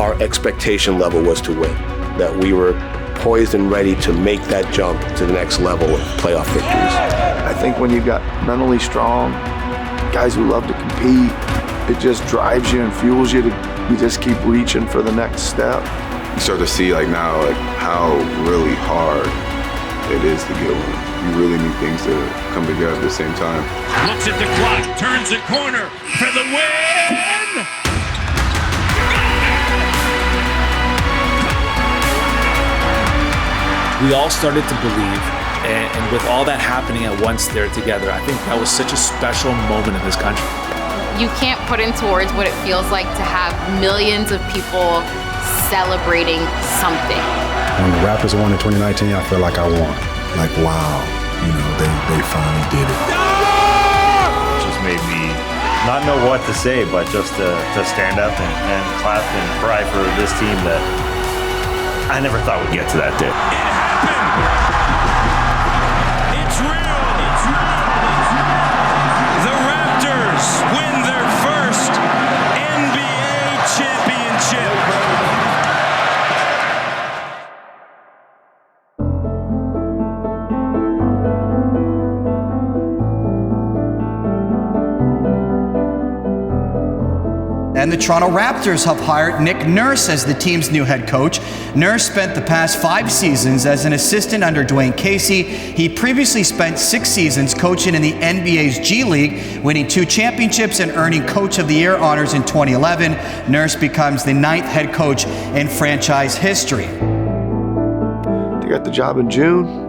our expectation level was to win, that we were poised and ready to make that jump to the next level of playoff victories. I think when you've got mentally strong guys who love to compete, it just drives you and fuels you you just keep reaching for the next step. You start to see like now like how really hard it is to get one. You really need things to come together at the same time. Looks at the clock, turns the corner for the win! We all started to believe, and with all that happening at once there together, I think that was such a special moment in this country. You can't put into words what it feels like to have millions of people celebrating something. When the Raptors won in 2019, I felt like I won. Like, wow, you know, they finally did it. It just made me not know what to say, but just to stand up and clap and cry for this team that I never thought would get to that day. It's real. The Raptors win their first NBA championship. And the Toronto Raptors have hired Nick Nurse as the team's new head coach. Nurse spent the past 5 seasons as an assistant under Dwane Casey. He previously spent 6 seasons coaching in the NBA's G League, winning 2 championships and earning Coach of the Year honors in 2011. Nurse becomes the 9th head coach in franchise history. I got the job in June.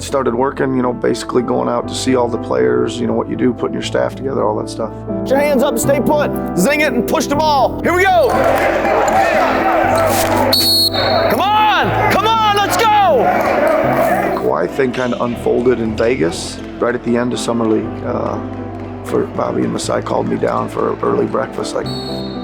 Started working, basically going out to see all the players, what you do, putting your staff together, all that stuff. Put your hands up and stay put. Zing it and push the ball. Here we go. Come on, let's go. The Kawhi thing kind of unfolded in Vegas right at the end of Summer League. For Bobby and Masai called me down for early breakfast, like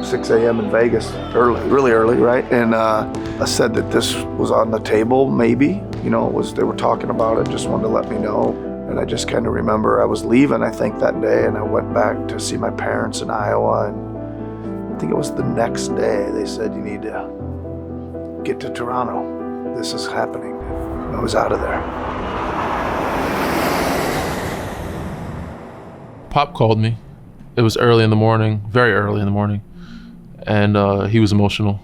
6 a.m. in Vegas, really early, right? And I said that this was on the table, maybe. They were talking about it, just wanted to let me know. And I just kind of remember I was leaving, I think, that day, and I went back to see my parents in Iowa, and I think it was the next day, they said, you need to get to Toronto. This is happening. I was out of there. Pop called me. It was early in the morning, very early in the morning, and he was emotional.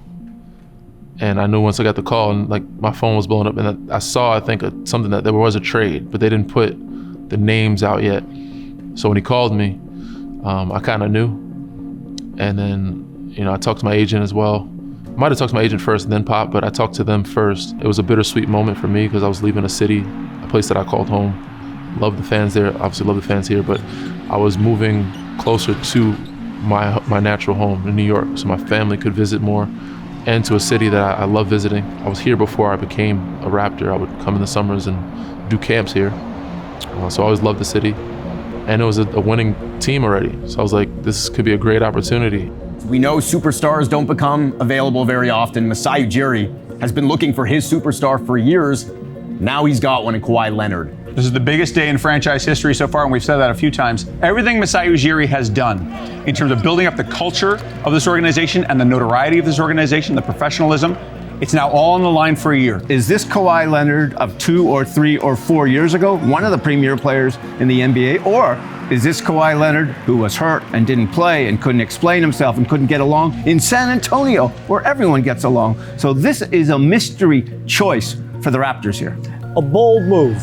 And I knew once I got the call, and like my phone was blowing up, and I saw, I think, something that there was a trade, but they didn't put the names out yet. So when he called me, I kind of knew. And then, I talked to my agent as well. I might have talked to my agent first and then Pop, but I talked to them first. It was a bittersweet moment for me because I was leaving a city, a place that I called home. Love the fans there, obviously love the fans here, but I was moving closer to my natural home in New York so my family could visit more, and to a city that I love visiting. I was here before I became a Raptor. I would come in the summers and do camps here. So I always loved the city. And it was a winning team already. So I was like, this could be a great opportunity. We know superstars don't become available very often. Masai Ujiri has been looking for his superstar for years. Now he's got one in Kawhi Leonard. This is the biggest day in franchise history so far, and we've said that a few times. Everything Masai Ujiri has done in terms of building up the culture of this organization and the notoriety of this organization, the professionalism, it's now all on the line for a year. Is this Kawhi Leonard of 2 or 3 or 4 years ago, one of the premier players in the NBA? Or is this Kawhi Leonard who was hurt and didn't play and couldn't explain himself and couldn't get along in San Antonio, where everyone gets along? So this is a mystery choice for the Raptors here. A bold move.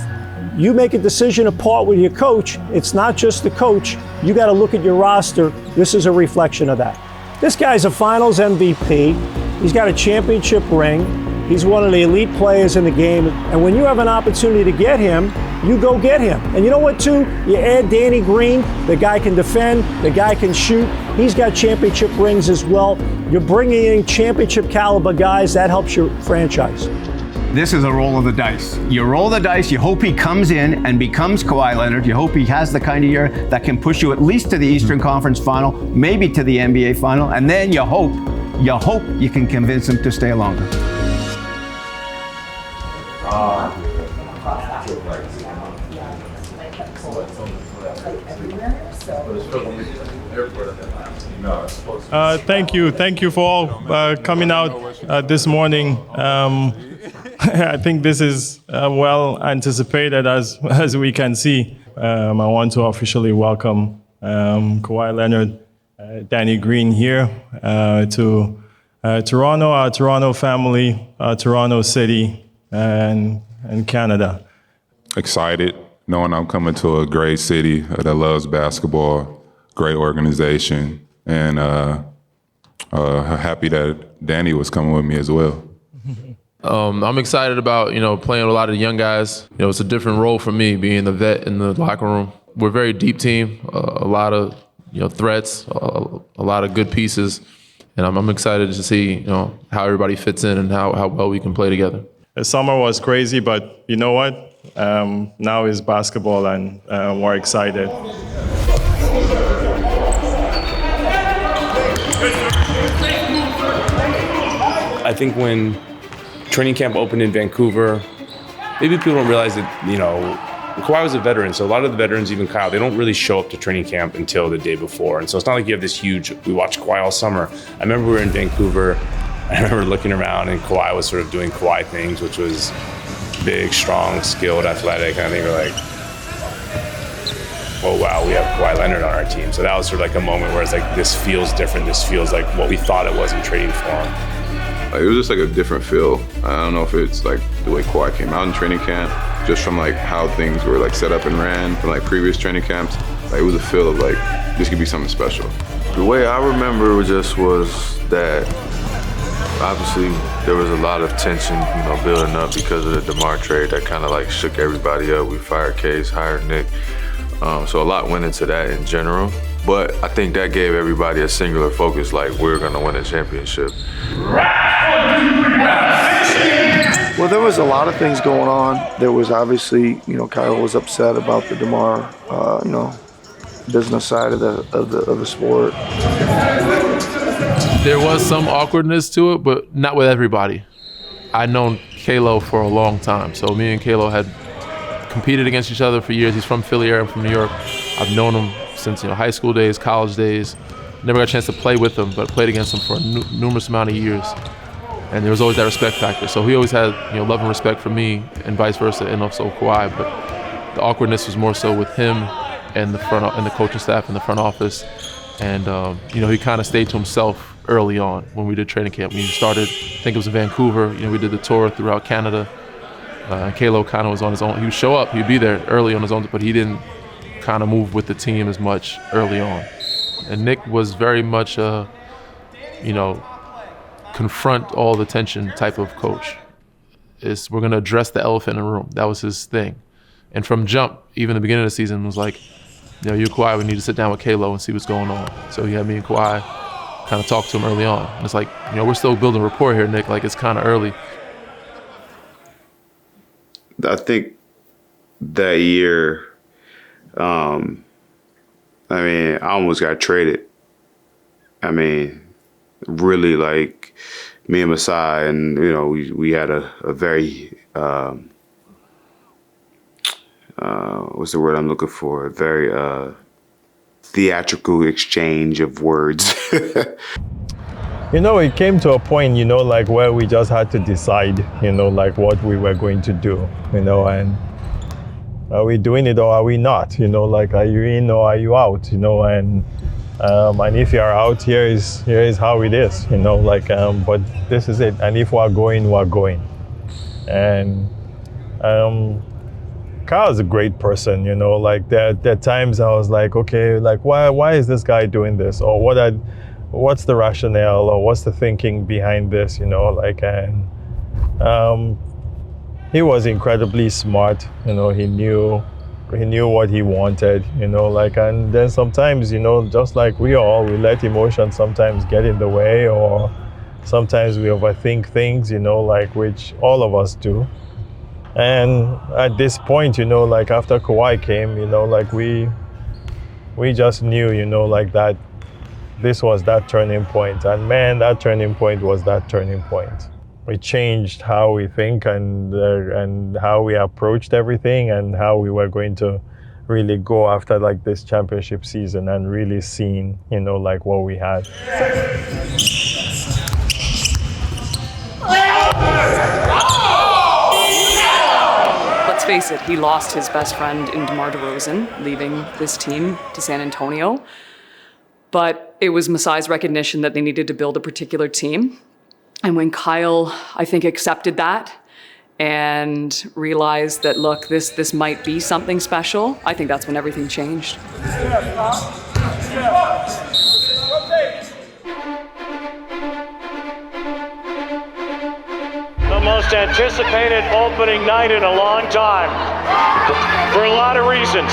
You make a decision to part with your coach. It's not just the coach. You got to look at your roster. This is a reflection of that. This guy's a finals MVP. He's got a championship ring. He's one of the elite players in the game. And when you have an opportunity to get him, you go get him. And you know what, too? You add Danny Green. The guy can defend. The guy can shoot. He's got championship rings as well. You're bringing in championship caliber guys. That helps your franchise. This is a roll of the dice. You roll the dice, you hope he comes in and becomes Kawhi Leonard. You hope he has the kind of year that can push you at least to the Eastern Conference Final, maybe to the NBA Final, and then you hope you can convince him to stay longer. Thank you for all coming out this morning. I think this is well anticipated as we can see. I want to officially welcome Kawhi Leonard, Danny Green here to Toronto, our Toronto family, Toronto City, and Canada. Excited, knowing I'm coming to a great city that loves basketball, great organization, and happy that Danny was coming with me as well. I'm excited about, playing with a lot of the young guys. It's a different role for me, being the vet in the locker room. We're a very deep team, a lot of, threats, a lot of good pieces. And I'm excited to see, how everybody fits in and how well we can play together. The summer was crazy, but you know what? Now is basketball, and we're excited. I think when training camp opened in Vancouver, maybe people don't realize that, Kawhi was a veteran, so a lot of the veterans, even Kyle, they don't really show up to training camp until the day before. And so it's not like you have this huge, we watched Kawhi all summer. I remember we were in Vancouver, I remember looking around and Kawhi was sort of doing Kawhi things, which was big, strong, skilled, athletic. And I think we're like, oh wow, we have Kawhi Leonard on our team. So that was sort of like a moment where it's like, this feels different. This feels like what we thought it was in trading for him. It was just like a different feel. I don't know if it's like the way Kawhi came out in training camp, just from like how things were like set up and ran from like previous training camps. Like it was a feel of like, this could be something special. The way I remember was that obviously there was a lot of tension, building up because of the DeMar trade that kind of like shook everybody up. We fired Case, hired Nick. So a lot went into that in general. But I think that gave everybody a singular focus, like we're gonna win a championship. Well, there was a lot of things going on. There was obviously, Kyle was upset about the DeMar, business side of the sport. There was some awkwardness to it, but not with everybody. I'd known Kalo for a long time, so me and Kalo had competed against each other for years. He's from Philly area, I'm from New York. I've known him since high school days, college days. Never got a chance to play with him, but played against him for a numerous amount of years. And there was always that respect factor. So he always had love and respect for me, and vice versa, and also Kawhi. But the awkwardness was more so with him and the coaching staff and the front office. And he kind of stayed to himself early on when we did training camp. We started, I think it was in Vancouver. We did the tour throughout Canada. And Kalo kind of was on his own. He would show up, he'd be there early on his own, but he didn't kind of move with the team as much early on. And Nick was very much confront all the tension type of coach. We're going to address the elephant in the room. That was his thing. And from jump, even the beginning of the season, was like, you and Kawhi, we need to sit down with Kalo and see what's going on. So he had me and Kawhi kind of talk to him early on. And it's like, we're still building rapport here, Nick. Like, it's kind of early. I think that year, I almost got traded. Really, like, me and Masai, and, we had a very, what's the word I'm looking for? A very theatrical exchange of words. It came to a point, where we just had to decide, what we were going to do, and are we doing it or are we not? Are you in or are you out? And if you're out, here is how it is, but this is it. And if we're going, we're going. And Kyle's a great person, there are times I was like, okay, why is this guy doing this? Or what's the rationale, or what's the thinking behind this, and he was incredibly smart, he knew what he wanted, and then sometimes, just like we let emotions sometimes get in the way, or sometimes we overthink things, which all of us do. And at this point, after Kawhi came, we just knew, that this was that turning point. And man, that turning point was that turning point. We changed how we think and how we approached everything and how we were going to really go after like this championship season and really seeing, like what we had. Let's face it, he lost his best friend in DeMar DeRozan, leaving this team to San Antonio. But it was Masai's recognition that they needed to build a particular team. And when Kyle, I think, accepted that and realized that, look, this might be something special, I think that's when everything changed. The most anticipated opening night in a long time, for a lot of reasons,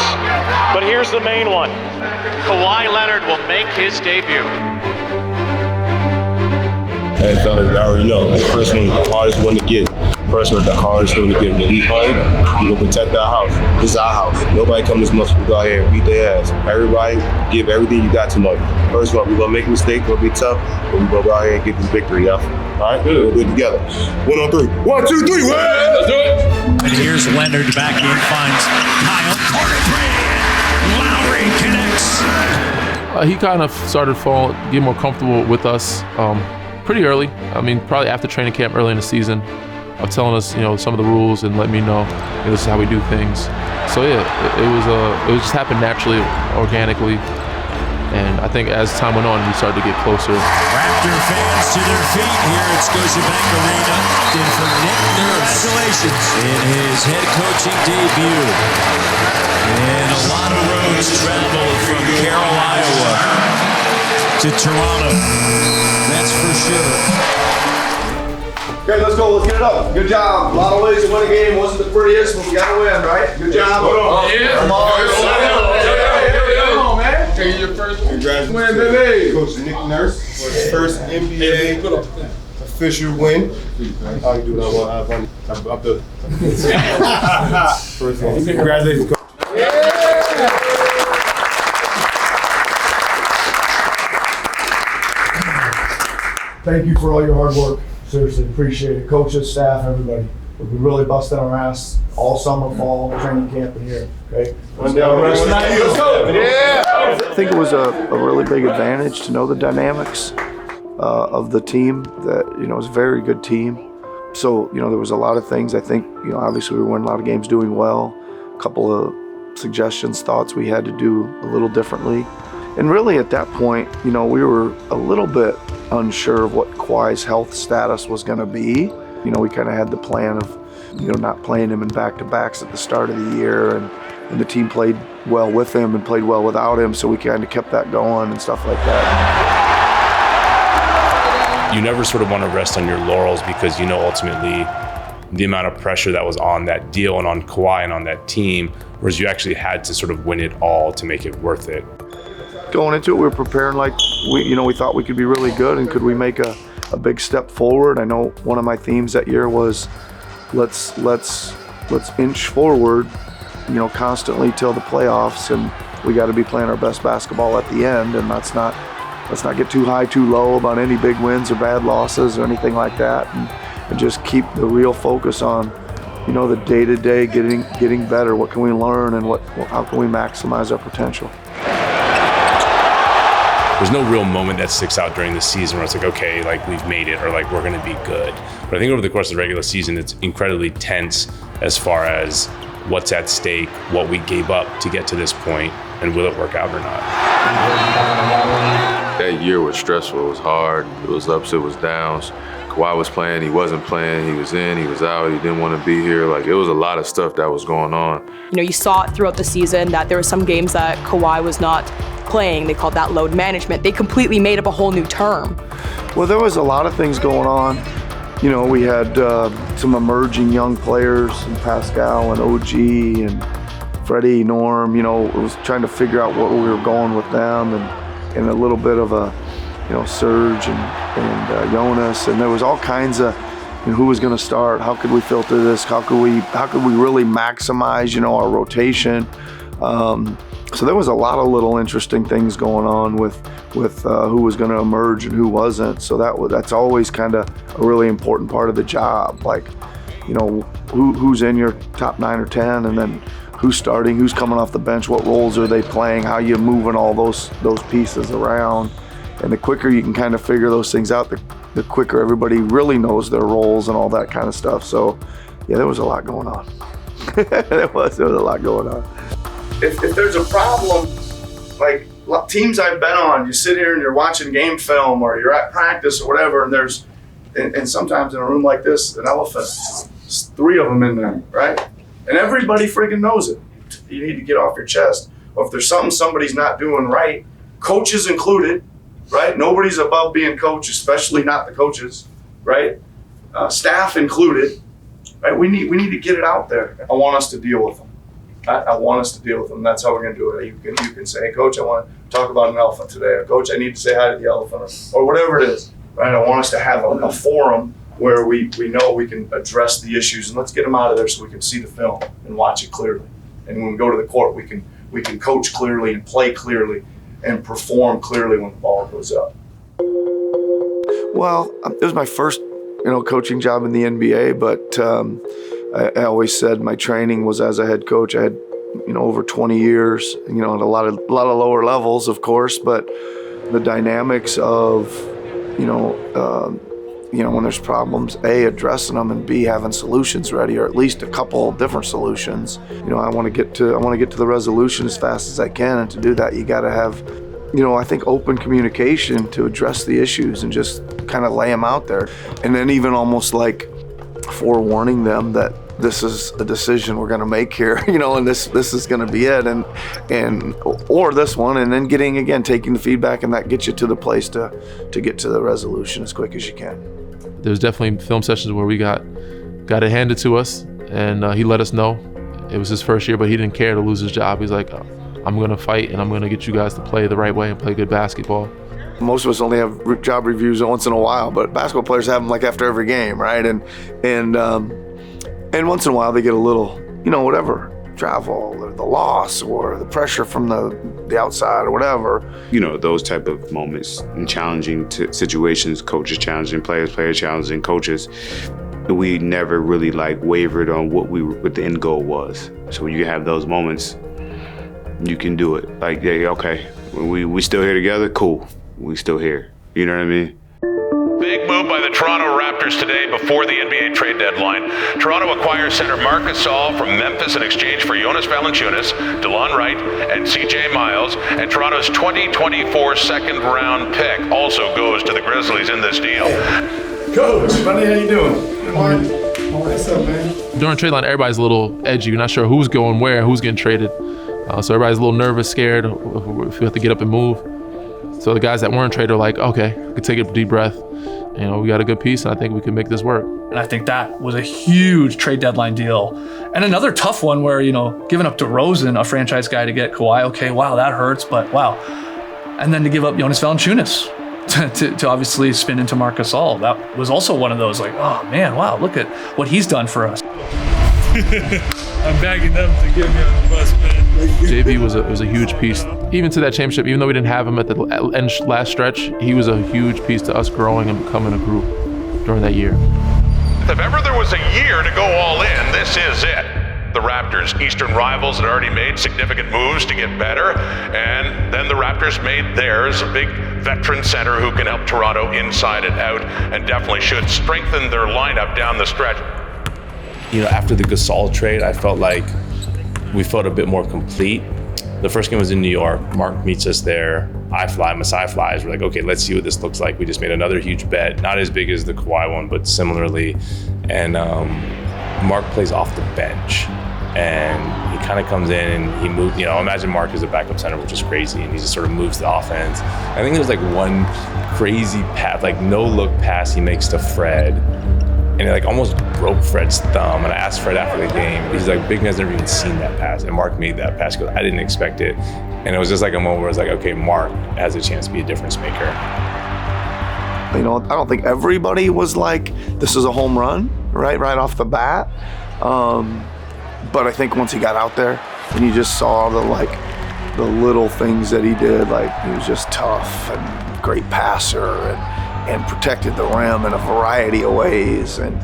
but here's the main one. Kawhi Leonard will make his debut. Hey fellas, I already know. First one, the hardest one to get. First one, the hardest one to get. When we play, we gonna protect our house. This is our house. Nobody come this much. We go out here and beat their ass. Everybody, give everything you got tonight. First one, we gonna make mistakes, gonna be tough, but we gonna go out here and get this victory, y'all. All right, we'll do it together. 1 on 3. 1, 2, 3. Let's do it. And here's Leonard back in, finds Kyle. Corner 3. Lowry connects. He kind of started getting more comfortable with us pretty early. I mean, probably after training camp early in the season, of telling us, some of the rules and letting me know, this is how we do things. So yeah, it was just happened naturally, organically. And I think as time went on, we started to get closer. Raptor fans to their feet here at Scotiabank Arena. And for Nick Nurse, congratulations in his head coaching debut. And a lot of roads traveled from Carroll, Iowa to Toronto. That's for sure. Okay, let's go. Let's get it up. Good job. A lot of ways to win a game. Wasn't the prettiest, but we got to win, right? Good job. Yeah. Come on, man. Take your first one. Congratulations, Win, baby. Coach Nick Nurse for his first NBA official win. How you doing? I'm the first one. Congratulations, Coach. Thank you for all your hard work. Seriously, appreciate it. Coaches, staff, everybody. We really busted our ass all summer, fall, training camp in here. Okay? Let's go. Yeah. I think it was a really big advantage to know the dynamics of the team. That it was a very good team. So there was a lot of things. I think obviously we were winning a lot of games, doing well. A couple of suggestions, thoughts we had to do a little differently. And really at that point, we were a little bit unsure of what Kawhi's health status was going to be. We kind of had the plan of, not playing him in back-to-backs at the start of the year, and the team played well with him and played well without him, so we kind of kept that going and stuff like that. You never sort of want to rest on your laurels because ultimately the amount of pressure that was on that deal and on Kawhi and on that team, whereas you actually had to sort of win it all to make it worth it. Going into it, we were preparing like we thought we could be really good, and could we make a big step forward. I know one of my themes that year was let's inch forward, constantly till the playoffs, and we got to be playing our best basketball at the end, and let's not get too high, too low about any big wins or bad losses or anything like that, and just keep the real focus on the day-to-day, getting better. What can we learn, and how can we maximize our potential? There's no real moment that sticks out during the season where it's like, okay, like we've made it, or like we're going to be good. But I think over the course of the regular season, it's incredibly tense as far as what's at stake, what we gave up to get to this point, and will it work out or not. That year was stressful. It was hard. It was ups, it was downs. Kawhi was playing, he wasn't playing, he was in, he was out, he didn't want to be here. Like, it was a lot of stuff that was going on. You saw it throughout the season that there were some games that Kawhi was not playing. They called that load management. They completely made up a whole new term. Well, there was a lot of things going on. We had some emerging young players, and Pascal and OG and Freddie, Norm, was trying to figure out what we were going with them, and a little bit of a Serge and Jonas, and there was all kinds of who was going to start, how could we filter this, how could we really maximize our rotation. So there was a lot of little interesting things going on with who was going to emerge and who wasn't. So that's always kind of a really important part of the job, like who's in your top 9 or 10, and then who's starting, who's coming off the bench, what roles are they playing, how you moving all those pieces around. And the quicker you can kind of figure those things out, the quicker everybody really knows their roles and all that kind of stuff. So, yeah, there was a lot going on. there was a lot going on. If there's a problem, like teams I've been on, you sit here and you're watching game film or you're at practice or whatever, and there's, and sometimes in a room like this, an elephant, there's 3 of them in there, right? And everybody friggin' knows it. You need to get off your chest. Or if there's something somebody's not doing right, coaches included, right? Nobody's above being coach, especially not the coaches, right? Staff included, right? We need to get it out there. I want us to deal with them. I want us to deal with them. That's how we're going to do it. You can say, hey, Coach, I want to talk about an elephant today. Or, Coach, I need to say hi to the elephant. Or whatever it is, right? I want us to have a forum where we know we can address the issues, and let's get them out of there so we can see the film and watch it clearly. And when we go to the court, we can coach clearly and play clearly and perform clearly when the ball goes up. Well, it was my first, coaching job in the NBA, but I always said my training was as a head coach. I had, over 20 years, at a lot of lower levels, of course, but the dynamics of, when there's problems, A, addressing them, and B, having solutions ready, or at least a couple different solutions. I want to get to the resolution as fast as I can, and to do that, you got to have, I think open communication to address the issues and just kind of lay them out there, and then even almost like forewarning them that this is a decision we're going to make here, and this is going to be it, or this one, and then taking the feedback, and that gets you to the place to get to the resolution as quick as you can. There's definitely film sessions where we got it handed to us, and he let us know. It was his first year, but he didn't care to lose his job. He's like, I'm going to fight, and I'm going to get you guys to play the right way and play good basketball. Most of us only have job reviews once in a while, but basketball players have them like after every game, right? And once in a while they get a little, whatever, travel or the loss or the pressure from the outside or whatever. Those type of moments in challenging situations, coaches challenging players, players challenging coaches. We never really wavered on what the end goal was. So when you have those moments, you can do it. Yeah, okay, we still here together, cool. We still here. You know what I mean? Big move by the Toronto Raptors today before the NBA trade deadline. Toronto acquires center Marc Gasol from Memphis in exchange for Jonas Valanciunas, DeLon Wright, and CJ Miles. And Toronto's 2024 second-round pick also goes to the Grizzlies in this deal. Coach, buddy, how you doing? Good morning. What's up, man? During trade line, everybody's a little edgy. You're not sure who's going where, who's getting traded. So everybody's a little nervous, scared if we have to get up and move. So the guys that weren't traded are like, okay, we can take a deep breath. We got a good piece, and I think we can make this work. And I think that was a huge trade deadline deal. And another tough one where, giving up DeRozan, a franchise guy, to get Kawhi, okay, wow, that hurts, but wow. And then to give up Jonas Valanciunas to obviously spin into Marc Gasol. That was also one of those oh man, wow, look at what he's done for us. I'm begging them to get me on the bus, man. JV was a huge piece. Even to that championship, even though we didn't have him at the last stretch, he was a huge piece to us growing and becoming a group during that year. If ever there was a year to go all in, this is it. The Raptors, Eastern rivals, had already made significant moves to get better, and then the Raptors made theirs, a big veteran center who can help Toronto inside and out, and definitely should strengthen their lineup down the stretch. After the Gasol trade, I felt like we felt a bit more complete. The first game was in New York. Marc meets us there. I fly, Masai flies. We're like, okay, let's see what this looks like. We just made another huge bet, not as big as the Kawhi one, but similarly. And Marc plays off the bench. And he kind of comes in and he moves, imagine Marc as a backup center, which is crazy. And he just sort of moves the offense. I think there's one crazy pass, no look pass he makes to Fred. And it almost broke Fred's thumb. And I asked Fred after the game, he's like, Big Man's never even seen that pass. And Marc made that pass because I didn't expect it. And it was just a moment where I was like, okay, Marc has a chance to be a difference maker. I don't think everybody was like, this is a home run, right off the bat. But I think once he got out there and you just saw the little things that he did, he was just tough and great passer and protected the rim in a variety of ways, and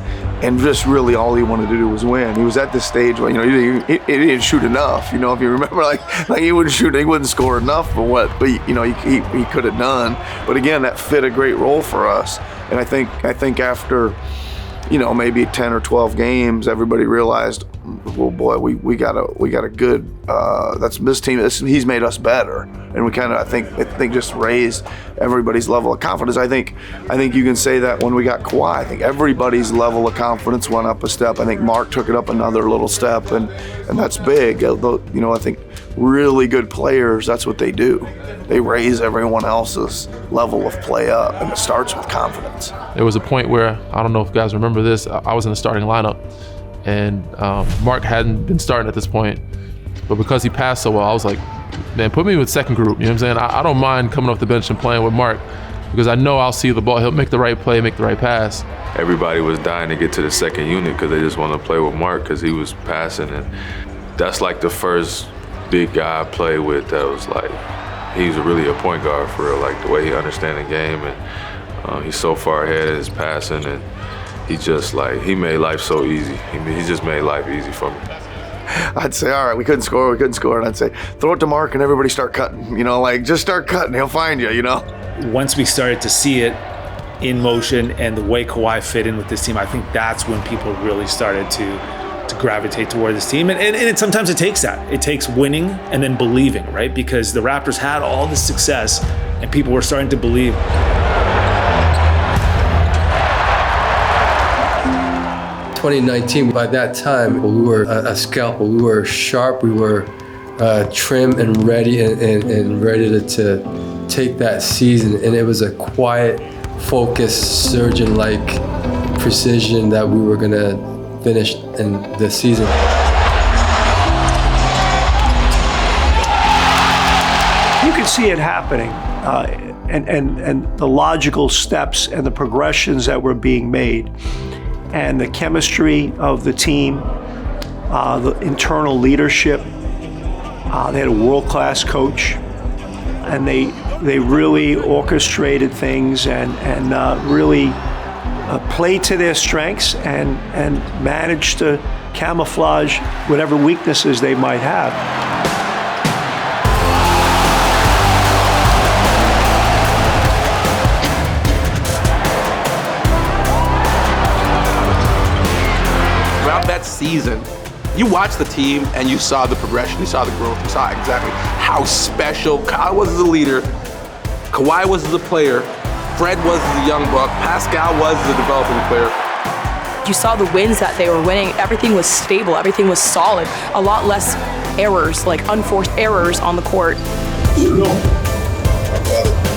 just really all he wanted to do was win. He was at this stage where, he didn't shoot enough. If you remember, like he wouldn't score enough for what, but he could have done. But again, that fit a great role for us. And I think after, maybe 10 or 12 games, everybody realized, well, boy, we got a good. That's this team. He's made us better, and we kind of I think just raised everybody's level of confidence. I think you can say that when we got Kawhi, I think everybody's level of confidence went up a step. I think Marc took it up another little step, and that's big. I think really good players, that's what they do. They raise everyone else's level of play up, and it starts with confidence. There was a point where, I don't know if you guys remember this, I was in the starting lineup, and Marc hadn't been starting at this point, but because he passed so well, I was like, man, put me with second group, you know what I'm saying? I don't mind coming off the bench and playing with Marc, because I know I'll see the ball, he'll make the right play, make the right pass. Everybody was dying to get to the second unit because they just wanted to play with Marc because he was passing, and that's like the first big guy I played with that was like, he's really a point guard for real, like the way he understands the game, and he's so far ahead in his passing, and he made life so easy. He just made life easy for me. I'd say, all right, we couldn't score, and I'd say, throw it to Marc and everybody start cutting, just start cutting, he'll find you, Once we started to see it in motion and the way Kawhi fit in with this team, I think that's when people really started to gravitate toward this team. And sometimes it takes that. It takes winning and then believing, right? Because the Raptors had all this success and people were starting to believe. 2019, by that time, we were a scalpel. We were sharp, we were trim and ready and ready to take that season. And it was a quiet, focused, surgeon-like precision that we were gonna finish in the season. You can see it happening, and the logical steps and the progressions that were being made, and the chemistry of the team, the internal leadership. They had a world-class coach, and they really orchestrated things and really played to their strengths and managed to camouflage whatever weaknesses they might have. Throughout that season, you watched the team and you saw the progression, you saw the growth, you saw exactly how special Kyle was as a leader, Kawhi was as a player, Fred was the young buck, Pascal was the developing player. You saw the wins that they were winning. Everything was stable, everything was solid. A lot less errors, like unforced errors on the court.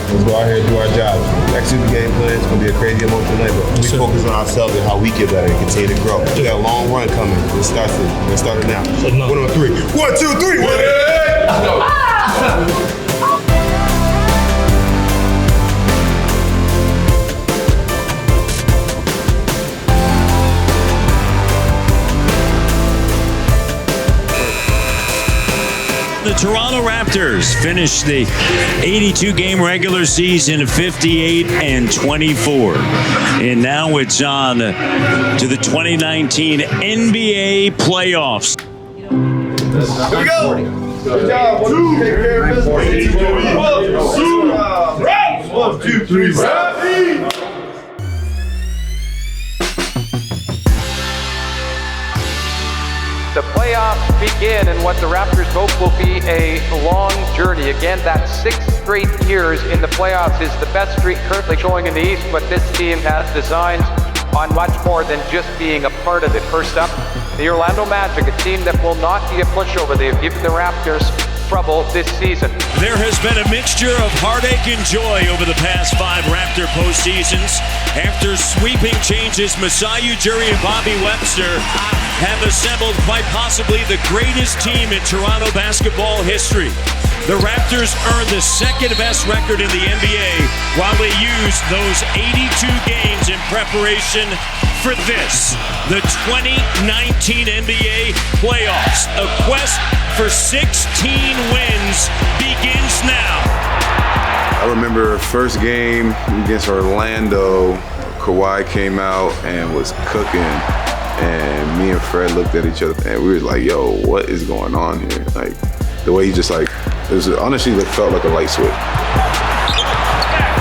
Let's go out here and do our job. Next to the game plan, it's going to be a crazy emotional night, but we focus on ourselves and how we get better and continue to grow. We got a long run coming. Let's start it now. 1 on 3. 1, 2, 3. Let's go. The Toronto Raptors finished the 82-game regular season 58-24. And now it's on to the 2019 NBA playoffs. Here we go. Good job. 1, 2, take care of business. 1, 2, 3, Raps. The playoffs begin in what the Raptors hope will be a long journey. Again, that 6 straight years in the playoffs is the best streak currently showing in the East, but this team has designs on much more than just being a part of it. First up, the Orlando Magic, a team that will not be a pushover. They've given the Raptors trouble this season. There has been a mixture of heartache and joy over the past 5 Raptor postseasons. After sweeping changes, Masai Ujiri and Bobby Webster have assembled quite possibly the greatest team in Toronto basketball history. The Raptors earned the second best record in the NBA while they used those 82 games in preparation for this, the 2019 NBA playoffs. A quest for 16 wins begins now. I remember first game against Orlando, Kawhi came out and was cooking, and me and Fred looked at each other and we were like, yo, what is going on here? Like, the way he just like, it was honestly, it felt like a light switch.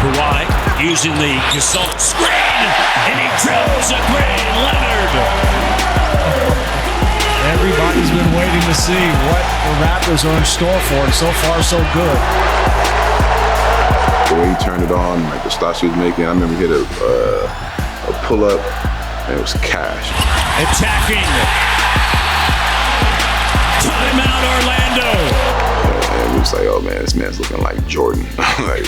Kawhi using the Gasol screen, and he drills a three. Leonard. Everybody's been waiting to see what the Raptors are in store for, and so far, so good. The way he turned it on, like the shots he was making, I remember he hit a pull-up, and it was cash. Attacking. Timeout, Orlando. And it was like, oh man, this man's looking like Jordan. like,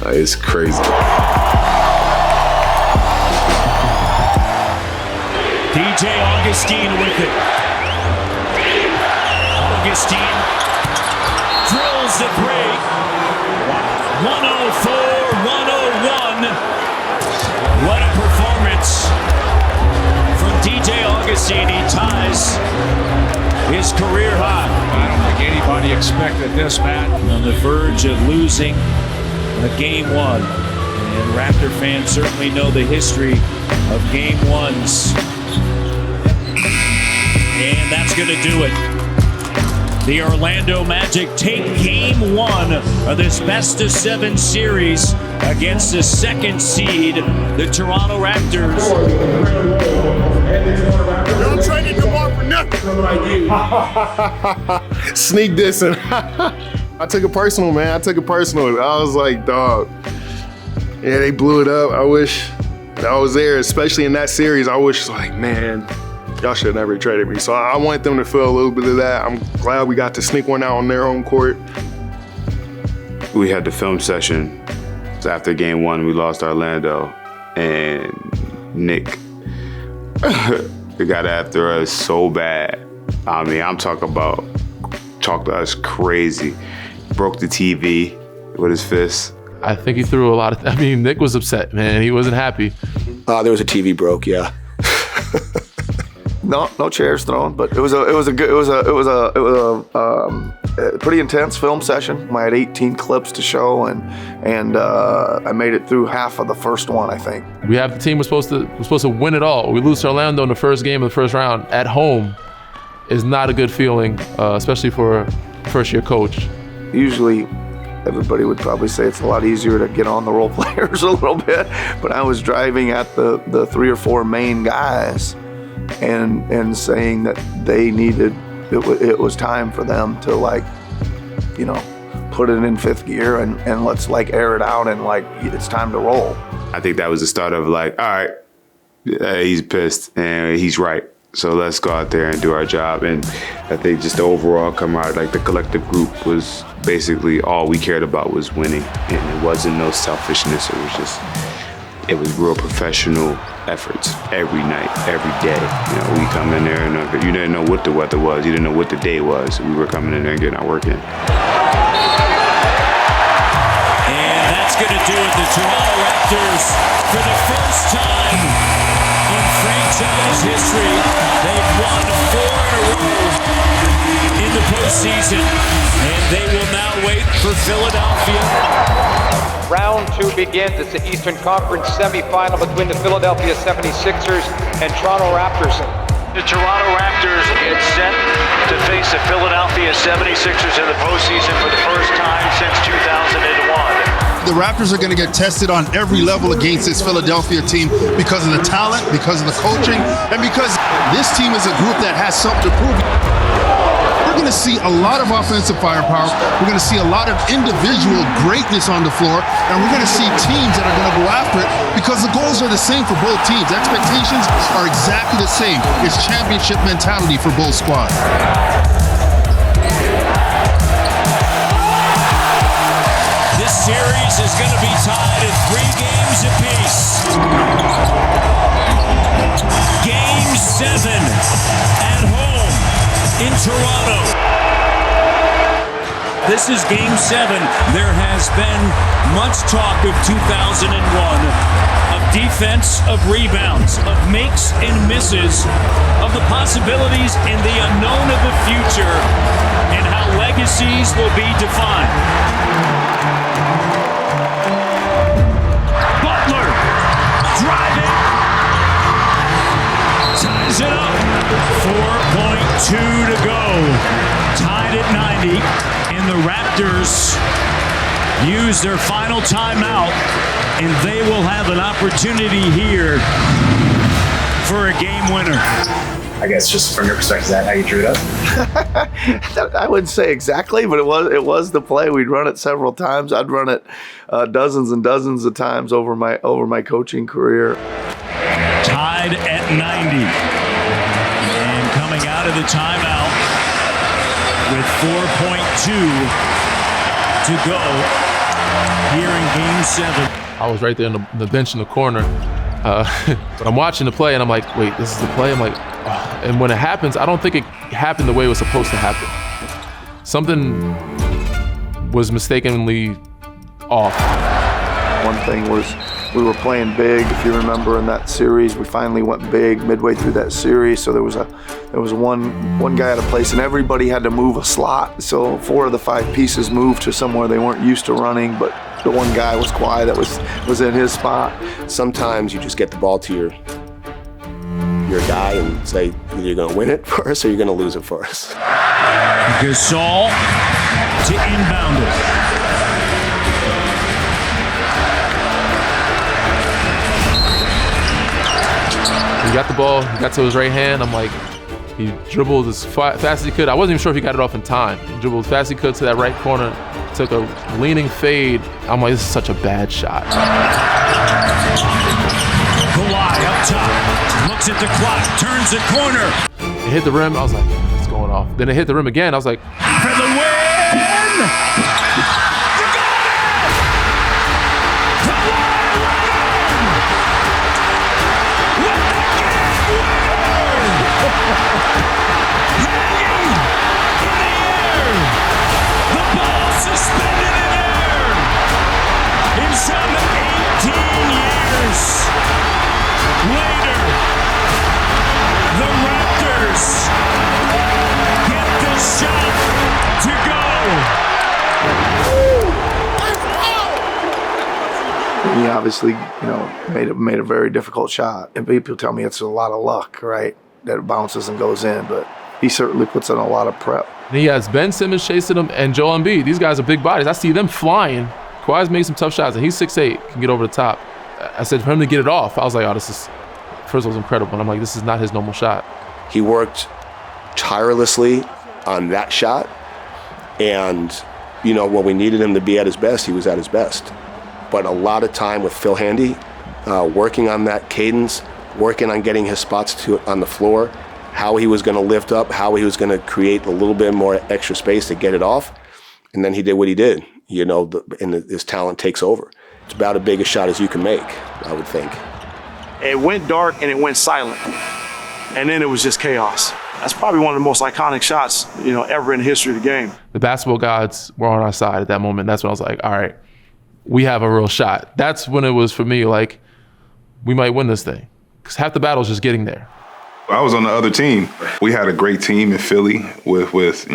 it's crazy. DJ Augustine with it. Augustine drills the three. 104-101. What a performance from DJ Augustine. He ties his career high. I don't think anybody expected this, Matt. On the verge of losing a game one. And Raptor fans certainly know the history of game ones. And that's going to do it. The Orlando Magic take game one of this best-of-7 series against the second seed, the Toronto Raptors. Don't trade it DeMar for nothing. Sneak dissing. I took it personal, man. I took it personal. I was like, dog. Yeah, they blew it up. I wish I was there, especially in that series. I wish, like, man, y'all should have never traded me. So I want them to feel a little bit of that. I'm glad we got to sneak one out on their home court. We had the film session. So after game one, we lost Orlando, and Nick got after us so bad. I mean, I'm talking about talk to us crazy. Broke the TV with his fist. I think he threw a lot of. I mean, Nick was upset, man. He wasn't happy. There was a TV broke, yeah. No chairs thrown, but it was a pretty intense film session. I had 18 clips to show, and I made it through half of the first one, I think. We have the team was supposed to win it all. We lose to Orlando in the first game of the first round at home is not a good feeling, especially for a first-year coach. Usually, everybody would probably say it's a lot easier to get on the role players a little bit, but I was driving at the 3 or 4 main guys and saying that they needed, it was time for them to, like, you know, put it in 5th gear and let's, like, air it out and, like, it's time to roll. I think that was the start of, like, all right, he's pissed and he's right. So let's go out there and do our job. And I think just the overall camaraderie, like the collective group was basically all we cared about was winning. And it wasn't no selfishness. It was real professional efforts every night, every day. You know, we come in there and you didn't know what the weather was. You didn't know what the day was. We were coming in there and getting our work in. And that's going to do it. The Toronto Raptors, for the first time in franchise history, they've won 4 in a row in the postseason, and they will now wait for Philadelphia. Round 2 begins. It's the Eastern Conference semifinal between the Philadelphia 76ers and Toronto Raptors. The Toronto Raptors get set to face the Philadelphia 76ers in the postseason for the first time since 2001. The Raptors are going to get tested on every level against this Philadelphia team because of the talent, because of the coaching, and because this team is a group that has something to prove. We're going to see a lot of offensive firepower. We're going to see a lot of individual greatness on the floor, and we're going to see teams that are going to go after it because the goals are the same for both teams. Expectations are exactly the same. It's championship mentality for both squads. This series is going to be tied at 3 games apiece. Game 7 at home in Toronto. This is Game 7. There has been much talk of 2001, of defense, of rebounds, of makes and misses, of the possibilities and the unknown of the future, and how legacies will be defined. Butler driving, ties it up. 4.2 to go. Tied at 90, and the Raptors use their final timeout, and they will have an opportunity here for a game winner. I guess just from your perspective, is that how you drew it up? I wouldn't say exactly, but it was the play. We'd run it several times. I'd run it dozens and dozens of times over my coaching career. Tied at 90, and coming out of the timeout with 4.2 to go here in Game 7. I was right there on the bench in the corner. But I'm watching the play and I'm like, wait, this is the play? I'm like, oh. And when it happens, I don't think it happened the way it was supposed to happen. Something was mistakenly off. One thing was we were playing big. If you remember in that series, we finally went big midway through that series. So there was one guy out of place, and everybody had to move a slot. So 4 of the 5 pieces moved to somewhere they weren't used to running, but the one guy was Kawhi that was in his spot. Sometimes you just get the ball to your guy and say, either you're going to win it for us or you're going to lose it for us. Gasol to inbound it. He got the ball, he got to his right hand. I'm like, he dribbled as fast as he could. I wasn't even sure if he got it off in time. He dribbled as fast as he could to that right corner, took a leaning fade. I'm like, this is such a bad shot. Kawhi up top, looks at the clock, turns the corner. It hit the rim, I was like, it's going off. Then it hit the rim again, I was like, for the win! Suspended in air in some 18 years later, the Raptors get the shot to go. He obviously, made a very difficult shot, and people tell me it's a lot of luck, right? That it bounces and goes in, but he certainly puts in a lot of prep. And he has Ben Simmons chasing him and Joel Embiid. These guys are big bodies. I see them flying. Kawhi's made some tough shots, and he's 6'8", can get over the top. I said for him to get it off, I was like, oh, this is, first of all, it was incredible. And I'm like, this is not his normal shot. He worked tirelessly on that shot, and, when we needed him to be at his best, he was at his best. But a lot of time with Phil Handy, working on that cadence, working on getting his spots on the floor, how he was going to lift up, how he was going to create a little bit more extra space to get it off. And then he did what he did, and his talent takes over. It's about as big a shot as you can make, I would think. It went dark and it went silent. And then it was just chaos. That's probably one of the most iconic shots, ever in the history of the game. The basketball gods were on our side at that moment. That's when I was like, all right, we have a real shot. That's when it was for me like, we might win this thing. Because half the battle is just getting there. I was on the other team. We had a great team in Philly with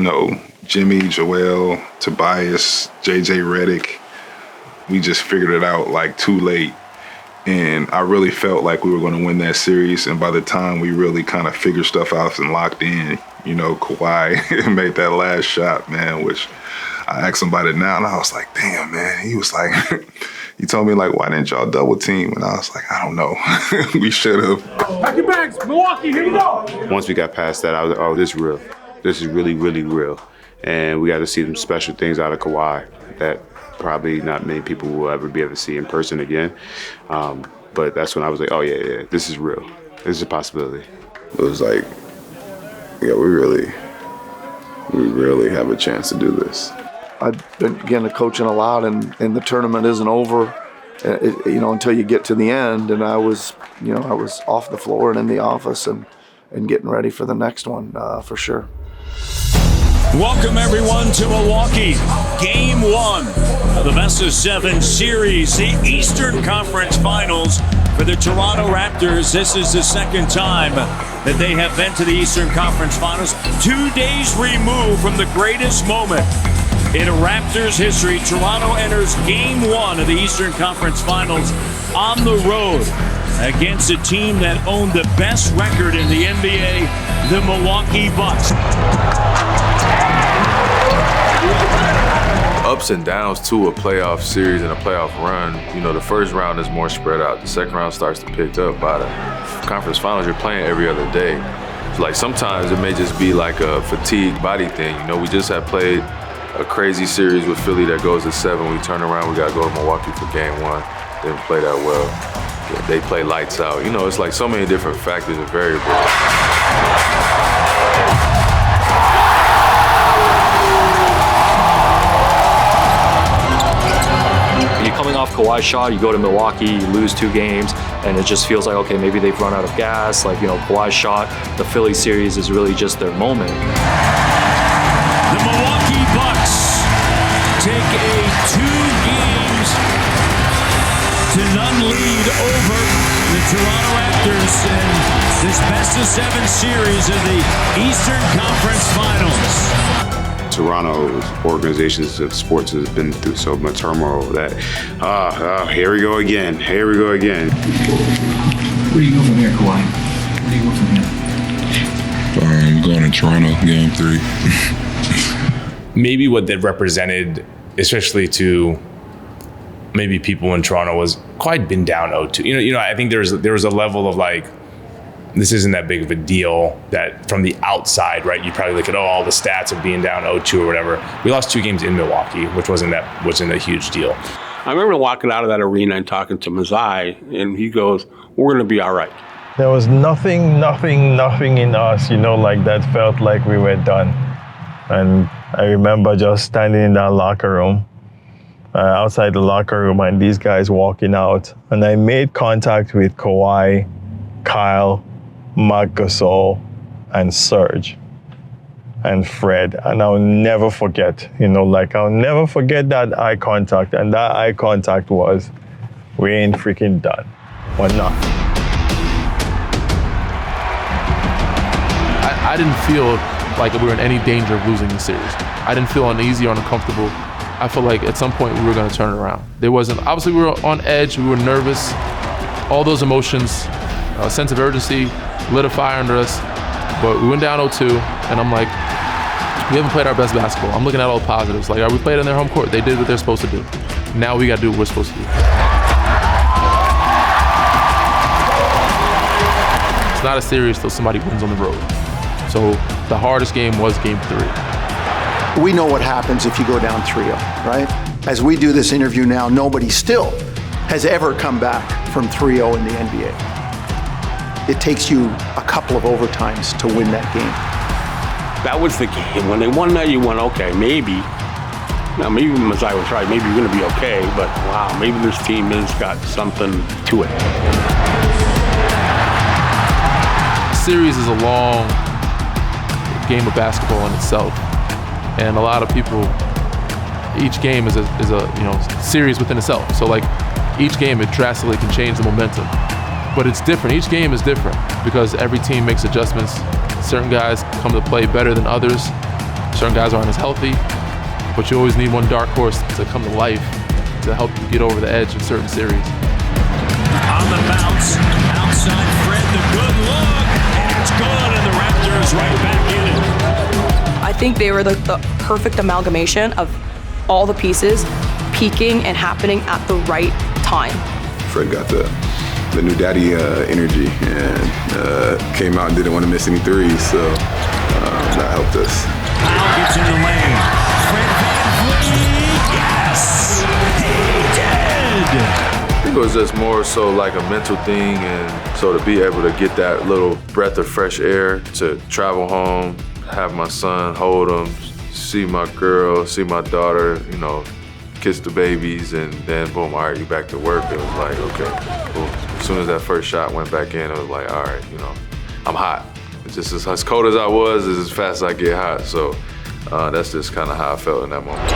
Jimmy, Joel, Tobias, JJ Redick. We just figured it out like too late. And I really felt like we were going to win that series. And by the time we really kind of figured stuff out and locked in, Kawhi made that last shot, man, which I asked him about it now. And I was like, damn, man. He was like, he told me, like, why didn't y'all double team? And I was like, I don't know. We should have. Pack your bags, Milwaukee, here we go. Once we got past that, I was like, oh, this is real. This is really, really real. And we got to see some special things out of Kawhi that probably not many people will ever be able to see in person again. But that's when I was like, oh, yeah, this is real. This is a possibility. It was like, yeah, we really have a chance to do this. I've been getting to coaching a lot, and the tournament isn't over, until you get to the end. And I was off the floor and in the office and getting ready for the next one, for sure. Welcome everyone to Milwaukee. Game 1 of the best of 7 series, the Eastern Conference Finals for the Toronto Raptors. This is the second time that they have been to the Eastern Conference Finals, 2 days removed from the greatest moment in Raptors history. Toronto enters Game 1 of the Eastern Conference Finals on the road against a team that owned the best record in the NBA, the Milwaukee Bucks. Ups and downs to a playoff series and a playoff run. You know, the first round is more spread out. The second round starts to pick up. By the conference finals, you're playing every other day. So like sometimes it may just be like a fatigued body thing. You know, we just have played a crazy series with Philly that goes to 7. We turn around, we got to go to Milwaukee for game 1. Didn't play that well. They play lights out. You know, it's like so many different factors and variables. You're coming off Kawhi's shot, you go to Milwaukee, you lose 2 games, and it just feels like, okay, maybe they've run out of gas. Like, you know, Kawhi's shot, the Philly series is really just their moment. The Milwaukee Bucks take a 2-0 lead over the Toronto Raptors in this best of 7 series of the Eastern Conference Finals. Toronto's organizations of sports has been through so much turmoil that, here we go again. Here we go again. Where do you go from here, Kawhi? Where do you go from here? I'm going to Toronto, game 3. Maybe what that represented, especially to maybe people in Toronto, was quite been down 0-2. You know, I think there was a level of like, this isn't that big of a deal that from the outside, right? You probably look at all the stats of being down 0-2 or whatever. We lost 2 games in Milwaukee, which wasn't a huge deal. I remember walking out of that arena and talking to Masai, and he goes, "We're going to be all right." There was nothing in us, you know, like that felt like we were done. And I remember just standing in that locker room, outside the locker room, and these guys walking out. And I made contact with Kawhi, Kyle, Marc Gasol, and Serge, and Fred. And I'll never forget, you know, like I'll never forget that eye contact. And that eye contact was, we ain't freaking done. We're not. I didn't feel like we were in any danger of losing the series. I didn't feel uneasy or uncomfortable. I felt like at some point we were going to turn it around. There wasn't, obviously we were on edge, we were nervous, all those emotions, a sense of urgency lit a fire under us, but we went down 0-2, and I'm like, we haven't played our best basketball. I'm looking at all the positives. Like, we played on their home court. They did what they're supposed to do. Now we got to do what we're supposed to do. It's not a series till somebody wins on the road. So the hardest game was game 3. We know what happens if you go down 3-0, right? As we do this interview now, nobody still has ever come back from 3-0 in the NBA. It takes you a couple of overtimes to win that game. That was the game. When they won that, you went, okay, maybe. Now, maybe Masai was right. Maybe you're going to be okay, but wow, maybe this team has got something to it. The series is a long game of basketball in itself. And a lot of people, each game is a series within itself. So like each game, it drastically can change the momentum. But it's different. Each game is different because every team makes adjustments. Certain guys come to play better than others. Certain guys aren't as healthy. But you always need one dark horse to come to life to help you get over the edge in certain series. On the bounce, outside Fred, the good look, and it's good, and the Raptors right back in it. I think they were the perfect amalgamation of all the pieces peaking and happening at the right time. Fred got the new daddy energy and came out and didn't want to miss any threes, so that helped us. Powell gets in the lane. Fred VanVleet, yes! He did! I think it was just more so like a mental thing, and so to be able to get that little breath of fresh air to travel home, have my son, hold him, see my girl, see my daughter, you know, kiss the babies, and then boom, all right, you back to work. It was like, okay, cool. As soon as that first shot went back in, it was like, all right, you know, I'm hot. It's just as cold as I was, is as fast as I get hot. So That's just kind of how I felt in that moment.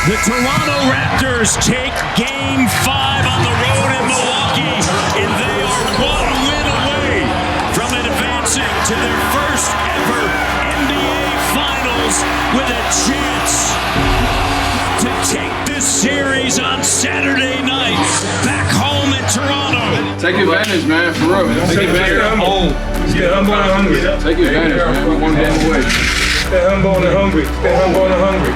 The Toronto Raptors take Game 5 on the road in Milwaukee, and they are one win away from advancing to their first ever NBA Finals with a chance to take this series on Saturday night back home in Toronto. Take advantage, man, for real. Take advantage at home. Stay humble and hungry. Take advantage, man. We're one game away. Stay humble and hungry. Stay humble and hungry.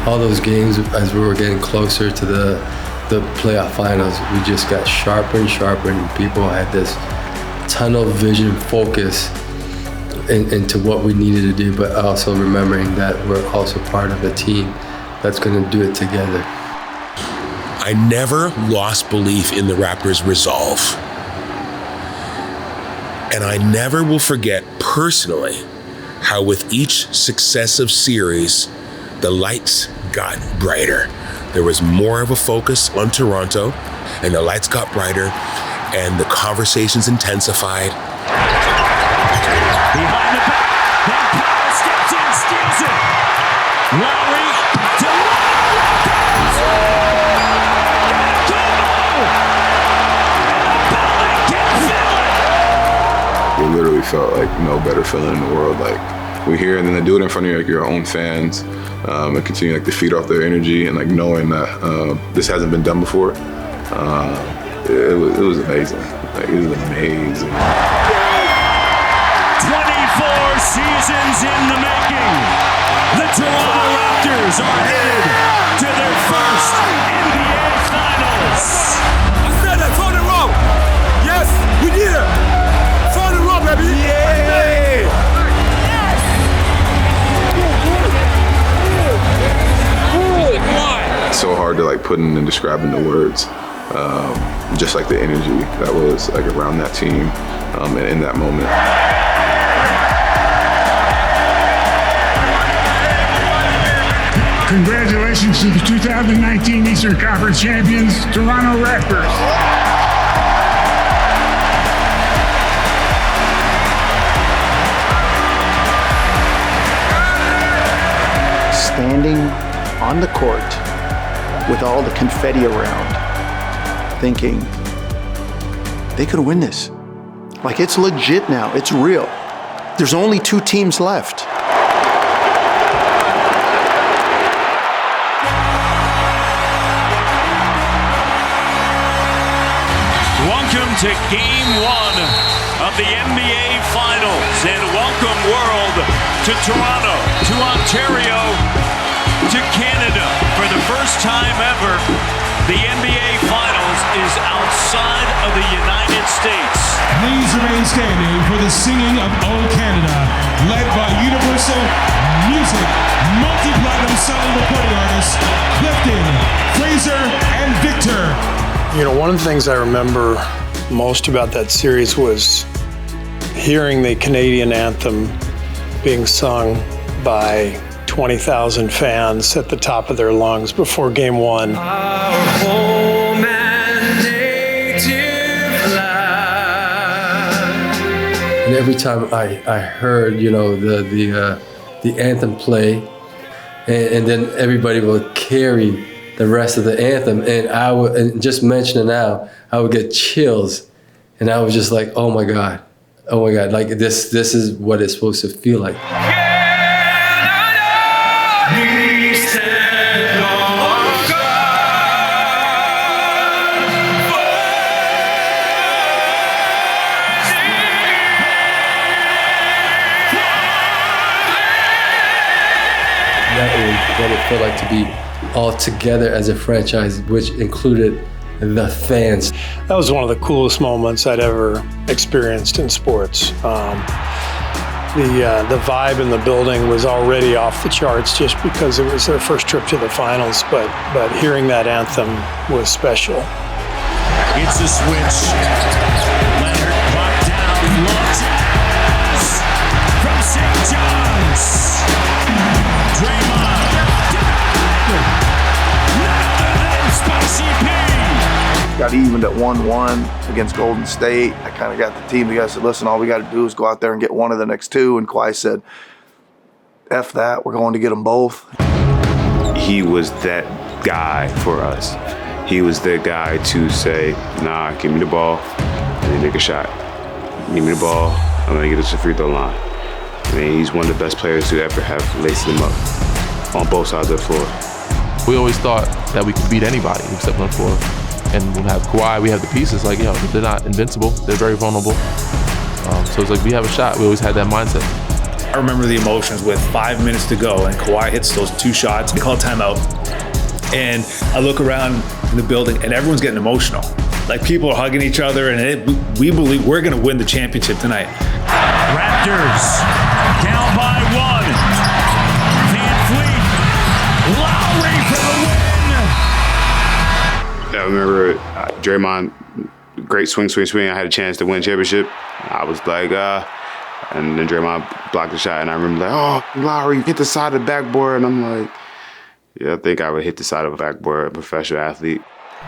All those games, as we were getting closer to the playoff finals, we just got sharper and sharper, and people had this tunnel vision focus into what we needed to do, but also remembering that we're also part of a team that's going to do it together. I never lost belief in the Raptors' resolve. And I never will forget personally how with each successive series, the lights got brighter. There was more of a focus on Toronto, and the lights got brighter, and the conversations intensified. Behind the back, then Powell steps in, steals it. Lowry to It literally felt like no better feeling in the world. Like, we're here, and then they do it in front of like your own fans, and continue like to feed off their energy, and like knowing that this hasn't been done before. It was amazing. Like, it was amazing. 24 seasons in the making. The Toronto Raptors are headed to their first NBA Finals. I said that, phone and roll. Yes, we did it. Phone and roll, baby. Yeah. It's so hard to like put in and describing the words. Just like the energy that was like around that team and in that moment. Congratulations to the 2019 Eastern Conference champions, Toronto Raptors. Standing on the court with all the confetti around, thinking they could win this. Like, it's legit now, it's real. There's only 2 teams left. Welcome to Game 1 of the NBA Finals, and welcome world to Toronto, to Ontario, to Canada. For the first time ever, the NBA Finals is outside of the United States. Please remain standing for the singing of O Canada, led by Universal Music multi-platinum selling recording artists Clifton, Fraser, and Victor. You know, one of the things I remember most about that series was hearing the Canadian anthem being sung by 20,000 fans at the top of their lungs before Game 1. Our home and native land. And every time I heard, you know, the anthem play, and then everybody would carry the rest of the anthem, and I would, and just mention it now, I would get chills, and I was just like, oh my God, like this is what it's supposed to feel like. What it felt like to be all together as a franchise, which included the fans. That was one of the coolest moments I'd ever experienced in sports. The vibe in the building was already off the charts just because it was their first trip to the finals, but hearing that anthem was special. It's a switch. Leonard brought down, launches from St. John's. Draymond. None other than Spicy P. got evened at 1-1 against Golden State. I kind of got the team together. I said, listen, all we got to do is go out there and get one of the next two. And Kawhi said, F that, we're going to get them both. He was that guy for us. He was the guy to say, nah, give me the ball, and then make a shot. Give me the ball, I'm gonna get us a free throw line. I mean, he's one of the best players to ever have laced him up on both sides of the floor. We always thought that we could beat anybody except on the floor. And when we have Kawhi, we have the pieces. Like, they're not invincible. They're very vulnerable. So it's like we have a shot. We always had that mindset. I remember the emotions with 5 minutes to go, and Kawhi hits those 2 shots. They call timeout. And I look around in the building, and everyone's getting emotional. Like, people are hugging each other, and we believe we're going to win the championship tonight. Raptors down by 1. VanVleet, Lowry for the win. I remember Draymond, great swing. I had a chance to win championship. I was like, and then Draymond blocked the shot, and I remember like, oh, Lowry, hit the side of the backboard, and I'm like, yeah, I think I would hit the side of a backboard, a professional athlete.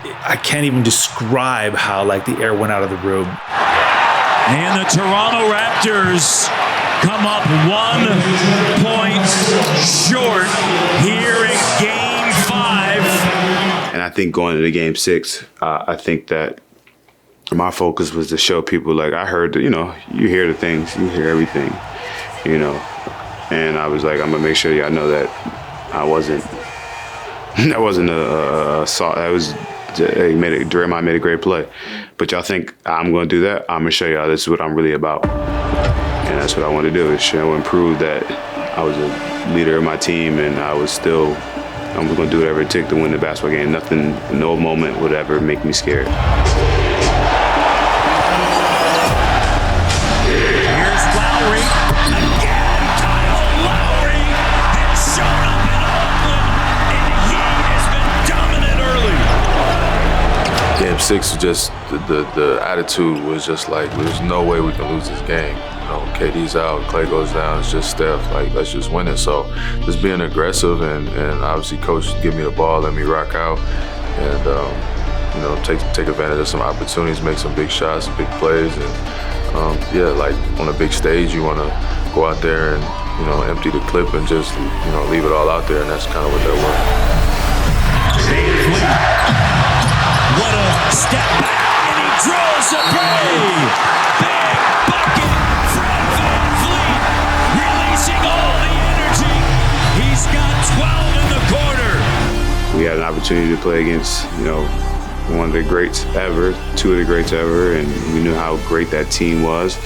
I can't even describe how the air went out of the room. And the Toronto Raptors come up 1 point short here in Game 5. And I think going into Game 6, I think that my focus was to show people, like, I heard that, you hear the things, you hear everything, and I was like, I'm gonna make sure y'all know that that wasn't a assault. That was Draymond made a great play. But y'all think I'm going to do that? I'm going to show y'all this is what I'm really about. And that's what I want to do, is show and prove that I was a leader of my team, and I'm going to do whatever it takes to win the basketball game. Nothing, no moment would ever make me scared. Here's Lowry. Again, Kyle Lowry has shown up in Oakland, and he has been dominant early. Game 6 was just, the attitude was just like, there's no way we can lose this game. KD's out, Clay goes down, it's just Steph, like, let's just win it. So just being aggressive and obviously coach give me the ball, let me rock out, and take advantage of some opportunities, make some big shots, big plays, and like on a big stage, you want to go out there and empty the clip and just leave it all out there, and that's kind of what that was. What a step back, and he draws a three. Big bucket from VanVleet, releasing all the energy. He's got 12 in the quarter. We had an opportunity to play against, one of the greats ever, 2 of the greats ever, and we knew how great that team was,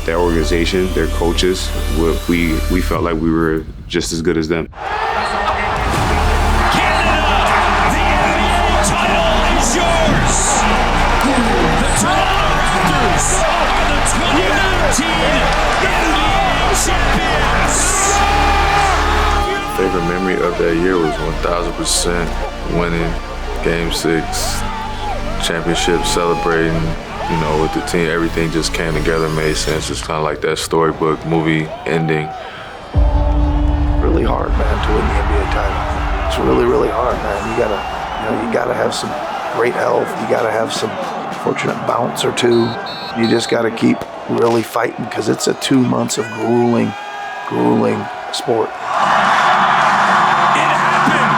their organization, their coaches. We felt like we were just as good as them. The Toronto Raptors are the 2019 NBA champions. Favorite memory of that year was 1,000% winning Game 6, championship, celebrating, with the team. Everything just came together, made sense. It's kind of like that storybook movie ending. Really hard, man, to win the NBA title. It's really, really hard, man. You gotta have some great health. You got to have some fortunate bounce or two. You just got to keep really fighting, because it's a 2 months of grueling sport. It happened.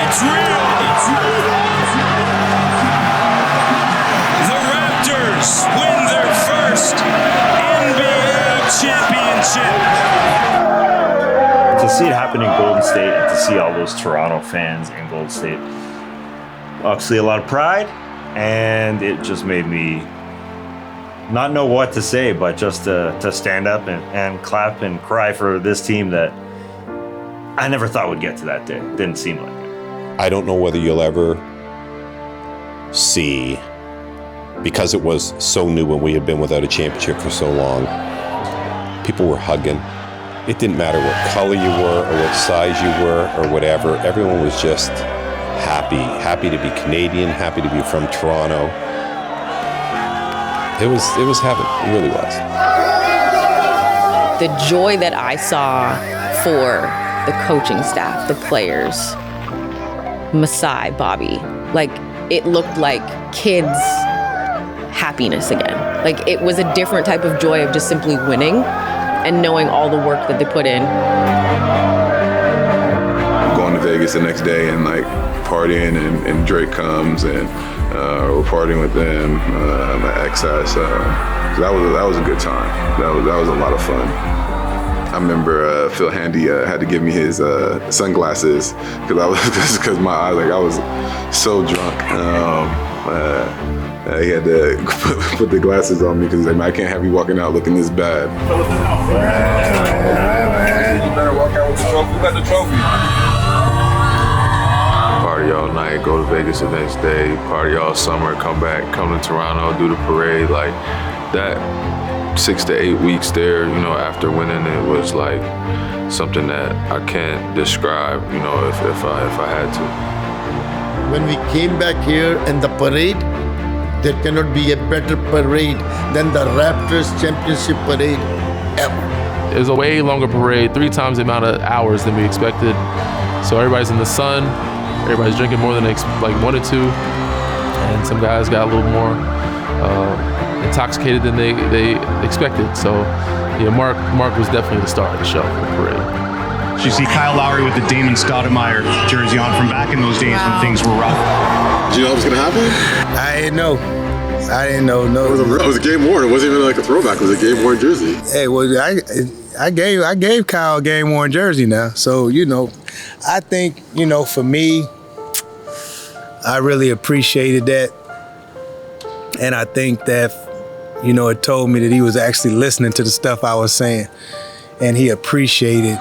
It's real. The Raptors win their first NBA championship. To see it happen in Golden State and to see all those Toronto fans in Golden State, obviously a lot of pride, and it just made me not know what to say, but just to stand up and clap and cry for this team that I never thought would get to that day. It didn't seem like it. I don't know whether you'll ever see, because it was so new when we had been without a championship for so long, people were hugging. It didn't matter what color you were or what size you were or whatever. Everyone was just happy to be Canadian, happy to be from Toronto. It was heaven. It really was. The joy that I saw for the coaching staff, the players, Masai, Bobby. Like, it looked like kids' happiness again. Like, it was a different type of joy of just simply winning and knowing all the work that they put in. Going to Vegas the next day and like partying and Drake comes and we're partying with them at XS. That was a good time. That was a lot of fun. I remember Phil Handy had to give me his sunglasses because my eyes, like I was so drunk. He had to put the glasses on me because he's like, man, I can't have you walking out looking this bad. You better walk out with the trophy. Who got the trophy? Party all night, go to Vegas the next day, party all summer, come back, come to Toronto, do the parade. Like that 6 to 8 weeks there, you know, after winning, it was like something that I can't describe, you know, if I had to. When we came back here in the parade, there cannot be a better parade than the Raptors championship parade ever. It was a way longer parade, 3 times the amount of hours than we expected. So everybody's in the sun, everybody's drinking more than they wanted to, and some guys got a little more intoxicated than they expected. So yeah, Marc was definitely the star of the show for the parade. Did you see Kyle Lowry with the Damon Stoudamire jersey on from back in those days when things were rough? Did you know it was gonna happen? I didn't know. No. It was a game worn. It wasn't even like a throwback. It was a game worn jersey. Hey, well, I gave Kyle a game worn jersey now. So, you know, I think, you know, for me, I really appreciated that. And I think that, you know, it told me that he was actually listening to the stuff I was saying. And he appreciated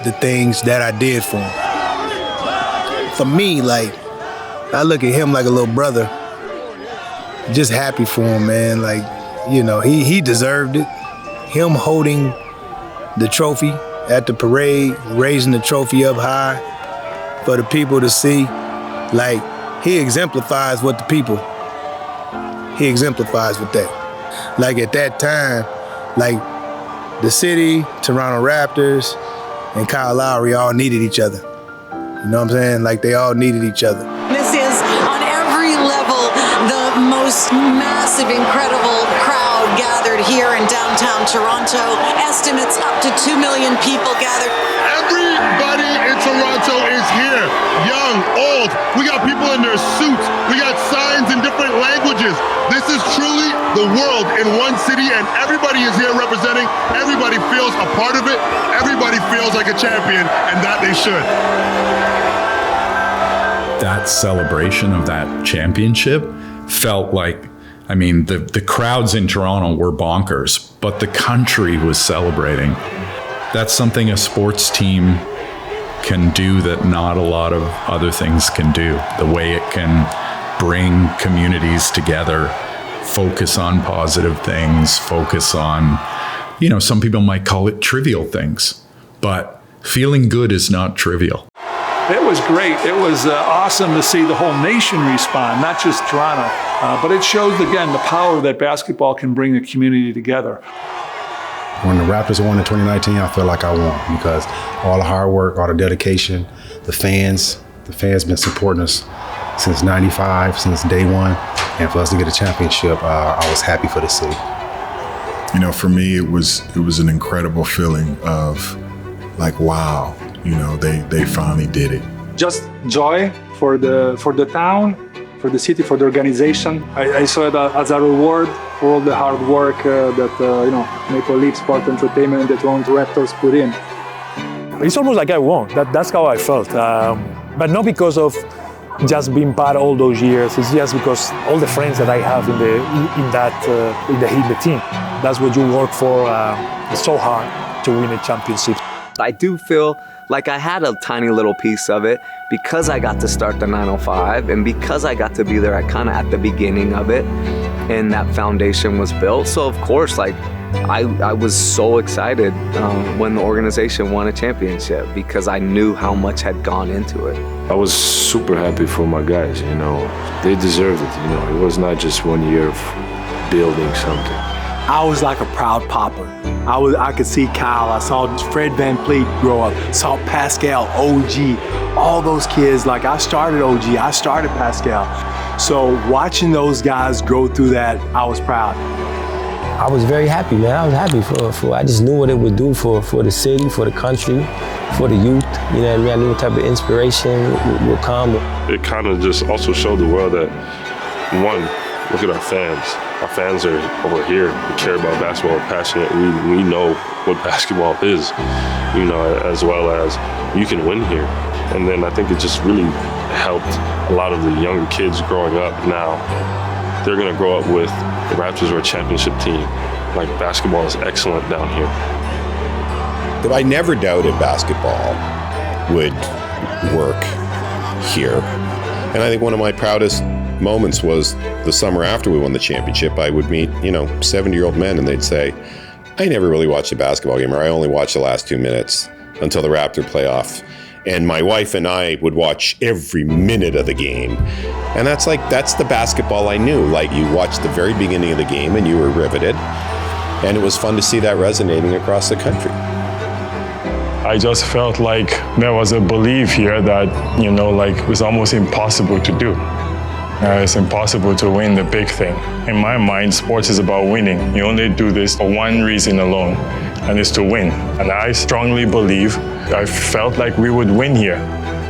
the things that I did for him. For me, like, I look at him like a little brother. Just happy for him, man. Like, you know, he deserved it. Him holding the trophy at the parade, raising the trophy up high for the people to see. Like, he exemplifies what the people, he exemplifies with that. Like, at that time, like, the city, Toronto Raptors, and Kyle Lowry all needed each other. You know what I'm saying? Like, they all needed each other. This is, on every level, the most massive, incredible crowd gathered here in downtown Toronto. Estimates up to 2 million people gathered. Everybody in Toronto is here. Young, old. We got people in their suits. We got signs in different languages. This is truly the world in one city, and everybody is here representing. Everybody feels a part of it. Everybody feels like a champion, and that they should. That celebration of that championship felt like, I mean, the crowds in Toronto were bonkers, but the country was celebrating. That's something a sports team can do that not a lot of other things can do. The way it can bring communities together, focus on positive things, focus on, you know, some people might call it trivial things, but feeling good is not trivial. It was great. It was awesome to see the whole nation respond, not just Toronto. But it shows, again, the power that basketball can bring a community together. When the Raptors won in 2019, I feel like I won because all the hard work, all the dedication, the fans been supporting us since '95, since day one. And for us to get a championship, I was happy for the city. You know, for me, it was an incredible feeling of like, wow, you know, they finally did it. Just joy for the town, for the city, for the organization. I saw it as a reward for all the hard work that Maple Leaf Sport Entertainment and the Toronto Raptors put in. It's almost like I won. That's how I felt, but not because of just being part all those years. It's just because all the friends that I have in the team. That's what you work for. It's so hard to win a championship. I do feel like I had a tiny little piece of it because I got to start the 905 and because I got to be there at the beginning of it and that foundation was built. So of course, like I was so excited when the organization won a championship because I knew how much had gone into it. I was super happy for my guys, you know. They deserved it, you know. It was not just 1 year of building something. I was like a proud papa. I could see Kyle, I saw Fred VanVleet grow up, saw Pascal, OG, all those kids. Like I started OG, I started Pascal. So watching those guys grow through that, I was proud. I was very happy, man. I was happy for I just knew what it would do for the city, for the country, for the youth. You know what I mean? I knew what type of inspiration would come. It kind of just also showed the world that, one, look at our fans. Our fans are over here. We care about basketball, we're passionate. We know what basketball is, you know, as well as you can win here. And then I think it just really helped a lot of the younger kids growing up now. They're gonna grow up with the Raptors are a championship team. Like basketball is excellent down here. But I never doubted basketball would work here. And I think one of my proudest moments was the summer after we won the championship. I would meet, 70-year-old men and they'd say, I never really watched a basketball game, or I only watched the last 2 minutes until the Raptor playoff. And my wife and I would watch every minute of the game. And that's the basketball I knew. Like, you watched the very beginning of the game and you were riveted. And it was fun to see that resonating across the country. I just felt like there was a belief here that, it was almost impossible to do. It's impossible to win the big thing. In my mind, sports is about winning. You only do this for one reason alone, and it's to win. And I strongly believe, I felt like we would win here.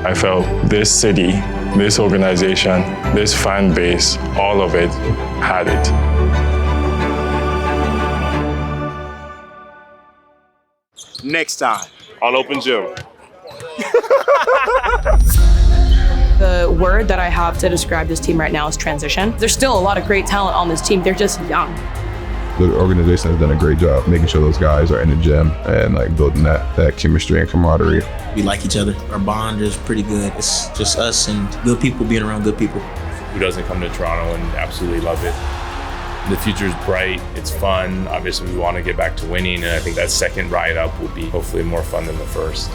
I felt this city, this organization, this fan base, all of it had it. Next time on Open Gym. The word that I have to describe this team right now is transition. There's still a lot of great talent on this team. They're just young. The organization has done a great job making sure those guys are in the gym and building that chemistry and camaraderie. We like each other. Our bond is pretty good. It's just us and good people being around good people. Who doesn't come to Toronto and absolutely love it? The future is bright, it's fun. Obviously we want to get back to winning, and I think that second ride up will be hopefully more fun than the first.